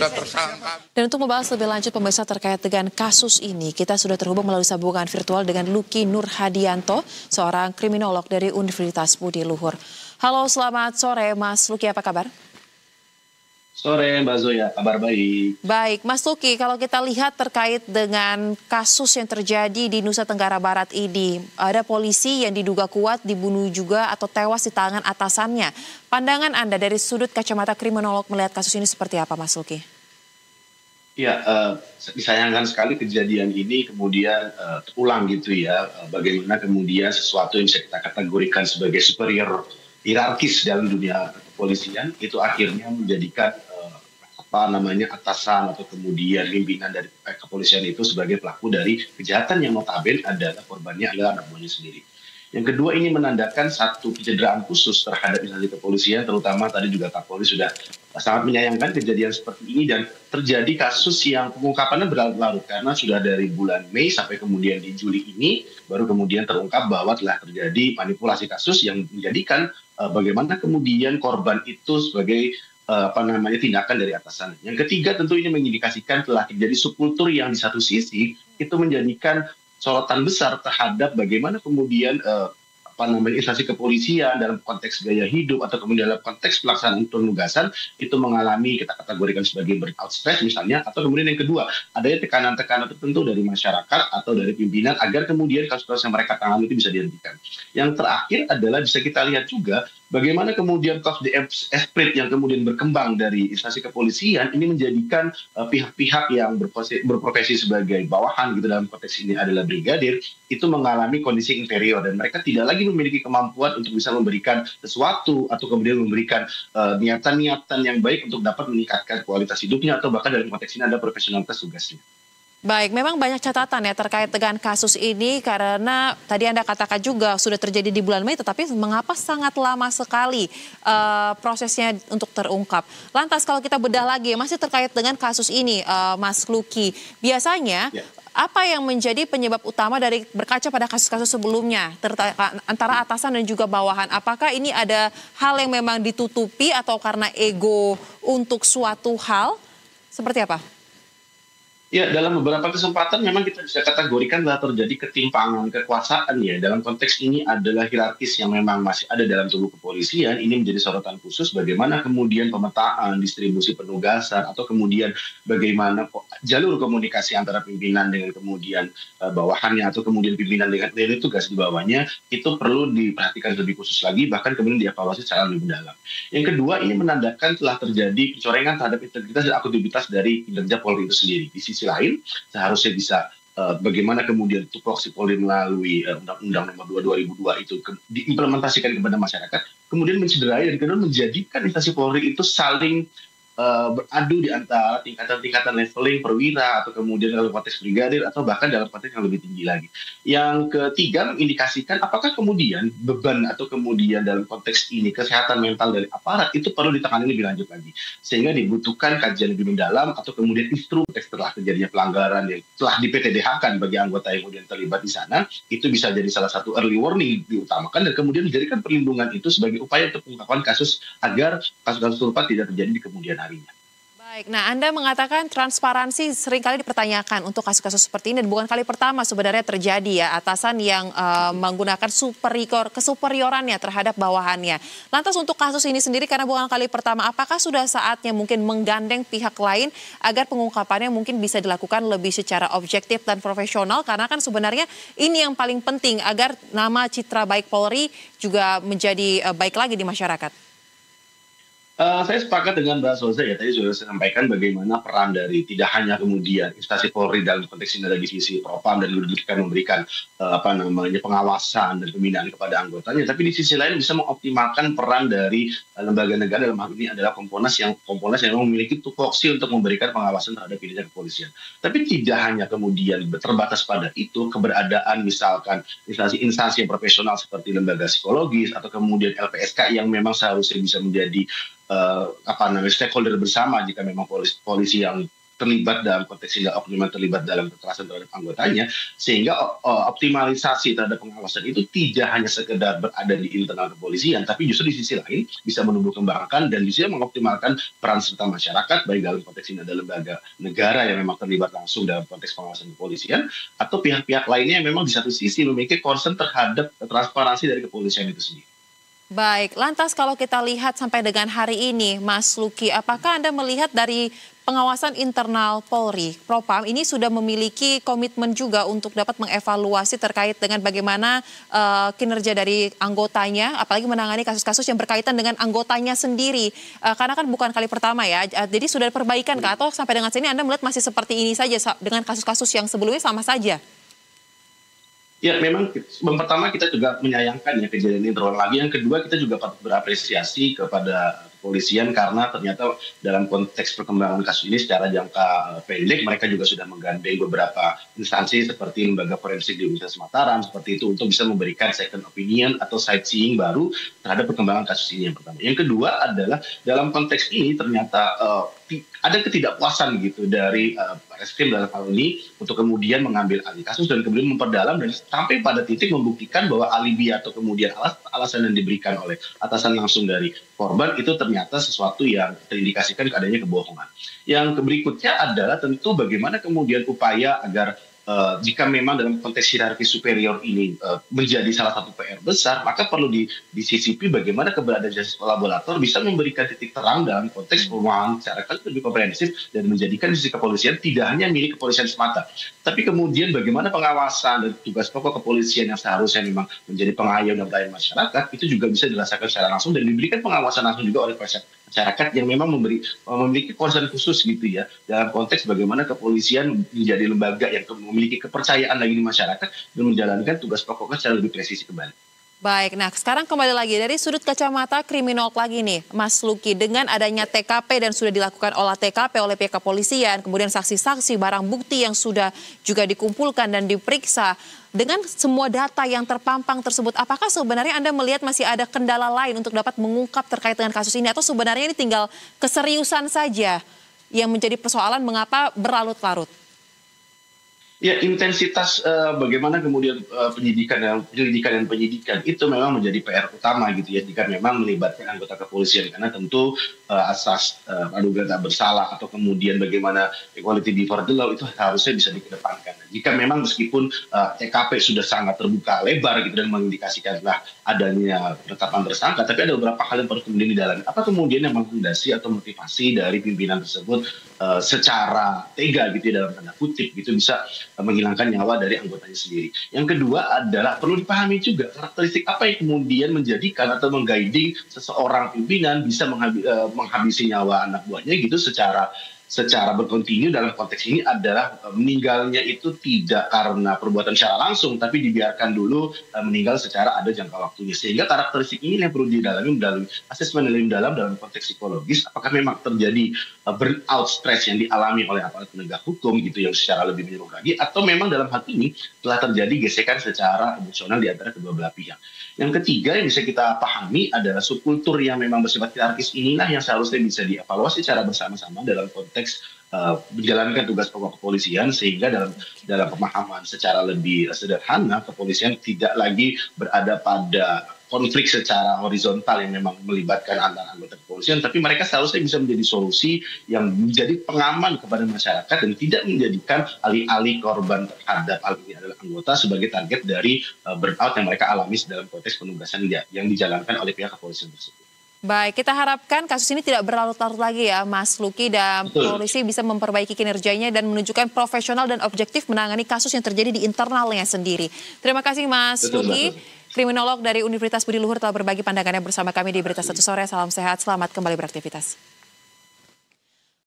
sudah tersangka. Dan untuk membahas lebih lanjut pemirsa terkait dengan kasus ini, kita sudah terhubung melalui sambungan virtual dengan Lucky Nurhadianto, seorang kriminolog dari Universitas Budi Luhur. Halo, selamat sore Mas Lucky, apa kabar? Sore Mbak Zoya, kabar baik. Baik, Mas Lucky, kalau kita lihat terkait dengan kasus yang terjadi di Nusa Tenggara Barat ini, ada polisi yang diduga kuat dibunuh juga atau tewas di tangan atasannya. Pandangan Anda dari sudut kacamata kriminolog melihat kasus ini seperti apa, Mas Lucky? Ya, disayangkan sekali kejadian ini kemudian terulang gitu ya. Bagaimana kemudian sesuatu yang bisa kita kategorikan sebagai superior hierarkis dalam dunia kepolisian itu akhirnya menjadikan atasan atau kemudian pimpinan dari kepolisian itu sebagai pelaku dari kejahatan yang notabene adalah korbannya adalah anak buahnya sendiri. Yang kedua, ini menandakan satu kecederaan khusus terhadap instansi kepolisian, terutama tadi juga Kapolri sudah sangat menyayangkan kejadian seperti ini dan terjadi kasus yang pengungkapannya berlarut-larut karena sudah dari bulan Mei sampai kemudian di Juli ini baru kemudian terungkap bahwa telah terjadi manipulasi kasus yang menjadikan bagaimana kemudian korban itu sebagai tindakan dari atasan. Yang ketiga, tentu ini mengindikasikan telah terjadi subkultur yang di satu sisi itu menjadikan sorotan besar terhadap bagaimana kemudian instansi kepolisian dalam konteks gaya hidup atau kemudian dalam konteks pelaksanaan penugasan itu mengalami, kita kategorikan sebagai burnout stress misalnya, atau kemudian yang kedua adanya tekanan-tekanan tertentu dari masyarakat atau dari pimpinan agar kemudian kasus-kasus yang mereka tangani itu bisa dihentikan. Yang terakhir adalah bisa kita lihat juga bagaimana kemudian code esprit yang kemudian berkembang dari instansi kepolisian ini menjadikan pihak-pihak yang berprofesi sebagai bawahan gitu, dalam konteks ini adalah brigadir, itu mengalami kondisi inferior dan mereka tidak lagi memiliki kemampuan untuk bisa memberikan sesuatu atau kemudian memberikan niatan-niatan yang baik untuk dapat meningkatkan kualitas hidupnya atau bahkan dalam konteks ini ada profesionalitas tugasnya. Baik, memang banyak catatan ya terkait dengan kasus ini karena tadi Anda katakan juga sudah terjadi di bulan Mei, tetapi mengapa sangat lama sekali prosesnya untuk terungkap. Lantas kalau kita bedah lagi masih terkait dengan kasus ini, Mas Lucky, biasanya apa yang menjadi penyebab utama dari berkaca pada kasus-kasus sebelumnya antara atasan dan juga bawahan? Apakah ini ada hal yang memang ditutupi atau karena ego untuk suatu hal? Seperti apa? Ya, dalam beberapa kesempatan memang kita bisa kategorikan telah terjadi ketimpangan kekuasaan ya. Dalam konteks ini adalah hierarkis yang memang masih ada dalam tubuh kepolisian. Ini menjadi sorotan khusus bagaimana kemudian pemetaan, distribusi penugasan, atau kemudian bagaimana jalur komunikasi antara pimpinan dengan kemudian bawahannya, atau kemudian pimpinan dengan tugas di bawahnya, itu perlu diperhatikan lebih khusus lagi, bahkan kemudian dievaluasi secara lebih mendalam. Yang kedua, ini menandakan telah terjadi pencorengan terhadap integritas dan akuntabilitas dari kinerja Polri itu sendiri. Di sisi lain seharusnya bisa bagaimana kemudian tupoksi Polri melalui Undang-Undang Nomor 2 2002 itu diimplementasikan kepada masyarakat, kemudian mencederai dan kemudian menjadikan instansi Polri itu saling beradu di antara tingkatan-tingkatan leveling perwira atau kemudian dalam konteks brigadir atau bahkan dalam konteks yang lebih tinggi lagi. Yang ketiga, mengindikasikan apakah kemudian beban atau kemudian dalam konteks ini kesehatan mental dari aparat itu perlu ditangani lebih lanjut lagi, sehingga dibutuhkan kajian lebih mendalam atau kemudian instrumen setelah terjadinya pelanggaran yang telah di PTDH-kan bagi anggota yang kemudian terlibat di sana, itu bisa jadi salah satu early warning diutamakan dan kemudian menjadikan perlindungan itu sebagai upaya untuk pengungkapan kasus agar kasus-kasus serupa tidak terjadi di kemudian harinya. Baik, nah Anda mengatakan transparansi seringkali dipertanyakan untuk kasus-kasus seperti ini dan bukan kali pertama sebenarnya terjadi ya atasan yang menggunakan kesuperiorannya terhadap bawahannya. Lantas untuk kasus ini sendiri karena bukan kali pertama, apakah sudah saatnya mungkin menggandeng pihak lain agar pengungkapannya mungkin bisa dilakukan lebih secara objektif dan profesional, karena kan sebenarnya ini yang paling penting agar nama citra baik Polri juga menjadi baik lagi di masyarakat. Saya sepakat dengan Mbak Soza ya, tadi sudah saya sampaikan bagaimana peran dari tidak hanya kemudian instansi Polri dalam konteks ini dari divisi Propam dan memberikan pengawasan dan pembinaan kepada anggotanya, tapi di sisi lain bisa mengoptimalkan peran dari lembaga negara, dalam hal ini adalah Kompolnas yang memiliki tupoksi untuk memberikan pengawasan terhadap kinerja kepolisian. Tapi tidak hanya kemudian terbatas pada itu, keberadaan misalkan instansi yang profesional seperti lembaga psikologis atau kemudian LPSK yang memang seharusnya bisa menjadi stakeholder bersama jika memang polisi yang terlibat dalam konteks tindak oknum yang terlibat dalam kekerasan terhadap anggotanya, sehingga optimalisasi terhadap pengawasan itu tidak hanya sekedar berada di internal kepolisian, tapi justru di sisi lain bisa menumbuh kembangkan dan bisa mengoptimalkan peran serta masyarakat, baik dalam konteks ini ada lembaga negara yang memang terlibat langsung dalam konteks pengawasan kepolisian, atau pihak-pihak lainnya yang memang di satu sisi memiliki concern terhadap transparansi dari kepolisian itu sendiri. Baik, lantas kalau kita lihat sampai dengan hari ini, Mas Luki, apakah Anda melihat dari pengawasan internal Polri, Propam, ini sudah memiliki komitmen juga untuk dapat mengevaluasi terkait dengan bagaimana kinerja dari anggotanya, apalagi menangani kasus-kasus yang berkaitan dengan anggotanya sendiri. Karena kan bukan kali pertama ya, jadi sudah ada perbaikan kah? Atau sampai dengan sini Anda melihat masih seperti ini saja dengan kasus-kasus yang sebelumnya sama saja? Ya, memang yang pertama kita juga menyayangkan ya kejadian ini terulang lagi. Yang kedua kita juga patut berapresiasi kepada kepolisian karena ternyata dalam konteks perkembangan kasus ini secara jangka pendek mereka juga sudah menggandeng beberapa instansi seperti lembaga forensik di Universitas Mataram seperti itu untuk bisa memberikan second opinion atau sightseeing baru terhadap perkembangan kasus ini yang pertama. Yang kedua adalah dalam konteks ini ternyata ada ketidakpuasan gitu dari Barreskrim dalam hal ini untuk kemudian mengambil alih kasus dan kemudian memperdalam dan sampai pada titik membuktikan bahwa alibi atau kemudian alasan yang diberikan oleh atasan langsung dari korban itu ternyata sesuatu yang terindikasikan adanya kebohongan. Yang berikutnya adalah tentu bagaimana kemudian upaya agar jika memang dalam konteks hierarki superior ini menjadi salah satu PR besar, maka perlu disisipi bagaimana keberadaan justice kolaborator bisa memberikan titik terang dalam konteks pemahaman masyarakat lebih komprehensif dan menjadikan institusi kepolisian tidak hanya milik kepolisian semata, tapi kemudian bagaimana pengawasan dan tugas pokok kepolisian yang seharusnya memang menjadi pengayom dan pelayan masyarakat itu juga bisa dirasakan secara langsung dan diberikan pengawasan langsung juga oleh masyarakat yang memang memiliki concern khusus gitu ya dalam konteks bagaimana kepolisian menjadi lembaga yang memiliki kepercayaan lagi di masyarakat dan menjalankan tugas pokoknya secara lebih presisi kembali. Baik, nah sekarang kembali lagi dari sudut kacamata kriminolog lagi nih, Mas Luki, dengan adanya TKP dan sudah dilakukan olah TKP oleh pihak kepolisian, kemudian saksi-saksi, barang bukti yang sudah juga dikumpulkan dan diperiksa, dengan semua data yang terpampang tersebut, apakah sebenarnya Anda melihat masih ada kendala lain untuk dapat mengungkap terkait dengan kasus ini, atau sebenarnya ini tinggal keseriusan saja yang menjadi persoalan mengapa berlarut-larut? Ya, intensitas bagaimana kemudian penyelidikan dan penyidikan itu memang menjadi PR utama gitu ya jika memang melibatkan anggota kepolisian karena tentu asas praduga tak bersalah atau kemudian bagaimana equality before the law itu harusnya bisa dikedepankan. Jika memang meskipun TKP sudah sangat terbuka lebar gitu dan mengindikasikanlah adanya penetapan tersangka, tapi ada beberapa hal yang perlu kemudian didalami. Apa kemudian yang mengfondasi atau motivasi dari pimpinan tersebut secara tega gitu ya dalam tanda kutip gitu bisa menghilangkan nyawa dari anggotanya sendiri. Yang kedua adalah perlu dipahami juga karakteristik apa yang kemudian menjadikan atau mengguiding seseorang pimpinan bisa menghabisi nyawa anak buahnya gitu secara berkontinu dalam konteks ini adalah meninggalnya itu tidak karena perbuatan secara langsung tapi dibiarkan dulu meninggal secara ada jangka waktunya sehingga karakteristik ini yang perlu didalami melalui asesmen lebih dalam konteks psikologis apakah memang terjadi burnout stress yang dialami oleh aparat penegak hukum gitu yang secara lebih menyeluruh lagi atau memang dalam hal ini telah terjadi gesekan secara emosional di antara kedua belah pihak. Yang ketiga yang bisa kita pahami adalah subkultur yang memang bersifat hierarkis inilah yang seharusnya bisa dievaluasi secara bersama-sama dalam konteks menjalankan tugas pokok kepolisian sehingga dalam pemahaman secara lebih sederhana kepolisian tidak lagi berada pada konflik secara horizontal yang memang melibatkan antara anggota kepolisian, tapi mereka seharusnya bisa menjadi solusi yang menjadi pengaman kepada masyarakat dan tidak menjadikan alih-alih korban terhadap hal ini adalah anggota sebagai target dari burnout yang mereka alami dalam konteks penugasan yang dijalankan oleh pihak kepolisian tersebut. Baik, kita harapkan kasus ini tidak berlarut-larut lagi ya, Mas Luki, dan polisi bisa memperbaiki kinerjanya dan menunjukkan profesional dan objektif menangani kasus yang terjadi di internalnya sendiri. Terima kasih, Mas Luki. Kriminolog dari Universitas Budi Luhur telah berbagi pandangannya bersama kami di Berita Satu Sore. Salam sehat, selamat kembali beraktivitas.